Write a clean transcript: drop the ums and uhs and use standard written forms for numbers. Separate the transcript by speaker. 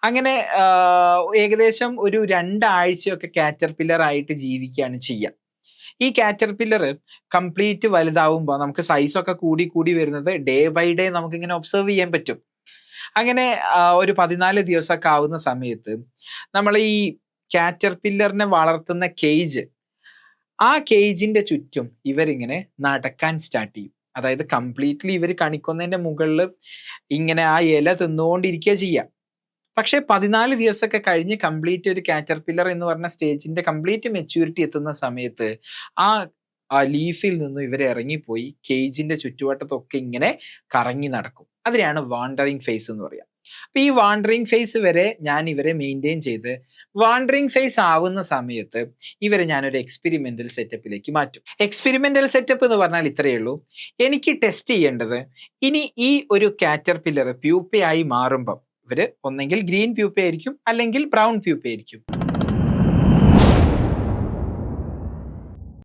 Speaker 1: അങ്ങനെ ഏകദേശം ഒരു 2 ആഴ്ചയൊക്കെ കാറ്റർപില്ലർ ആയിട്ട് ജീവിക്കുകയാണ് ചെയ്യുക. ഈ കാറ്റർപില്ലർ കംപ്ലീറ്റ് വലുതാവുമ്പോൾ നമുക്ക് സൈസൊക്കെ കൂടി കൂടി വരുന്നത് ഡേ ബൈ ഡേ നമുക്കിങ്ങനെ ഒബ്സർവ് ചെയ്യാൻ പറ്റും. അങ്ങനെ ഒരു 14 ദിവസമൊക്കെ ആവുന്ന സമയത്ത് നമ്മൾ ഈ കാറ്റർപില്ലറിനെ വളർത്തുന്ന കേജ്, ആ കേജിന്റെ ചുറ്റും ഇവരിങ്ങനെ നടക്കാൻ സ്റ്റാർട്ട് ചെയ്യും. അതായത് കംപ്ലീറ്റ്ലി ഇവർ കണിക്കൊന്നതിന്റെ മുകളിൽ ഇങ്ങനെ ആ ഇല തിന്നുകൊണ്ടിരിക്കുക ചെയ്യുക. പക്ഷെ 14 ദിവസമൊക്കെ കഴിഞ്ഞ് കംപ്ലീറ്റ് ഒരു കാറ്റർപില്ലർ എന്ന് പറഞ്ഞ സ്റ്റേജിന്റെ കംപ്ലീറ്റ് മെച്യൂരിറ്റി എത്തുന്ന സമയത്ത് ആ ലീഫിൽ നിന്നും ഇവർ ഇറങ്ങിപ്പോയി കേജിന്റെ ചുറ്റുവട്ടത്തൊക്കെ ഇങ്ങനെ കറങ്ങി നടക്കും. അതിനെയാണ് വാണ്ടറിങ് ഫേസ് എന്ന് പറയുക. അപ്പൊ ഈ വാണ്ടറിങ് ഫേസ് വരെ ഞാൻ ഇവരെ മെയിൻറ്റെയിൻ ചെയ്ത് വാണ്ടറിങ് ഫേസ് ആവുന്ന സമയത്ത് ഇവരെ ഞാനൊരു എക്സ്പെരിമെന്റൽ സെറ്റപ്പിലേക്ക് മാറ്റും. എക്സ്പെരിമെന്റൽ സെറ്റപ്പ് എന്ന് പറഞ്ഞാൽ ഇത്രയേ ഉള്ളൂ. എനിക്ക് ടെസ്റ്റ് ചെയ്യേണ്ടത് ഇനി ഈ ഒരു കാറ്റർപില്ലർ പ്യൂപ്പയായി മാറുമ്പം ഇവര് ഒന്നെങ്കിൽ ഗ്രീൻ പ്യൂപ്പ ആയിരിക്കും അല്ലെങ്കിൽ ബ്രൗൺ പ്യൂപ്പ ആയിരിക്കും.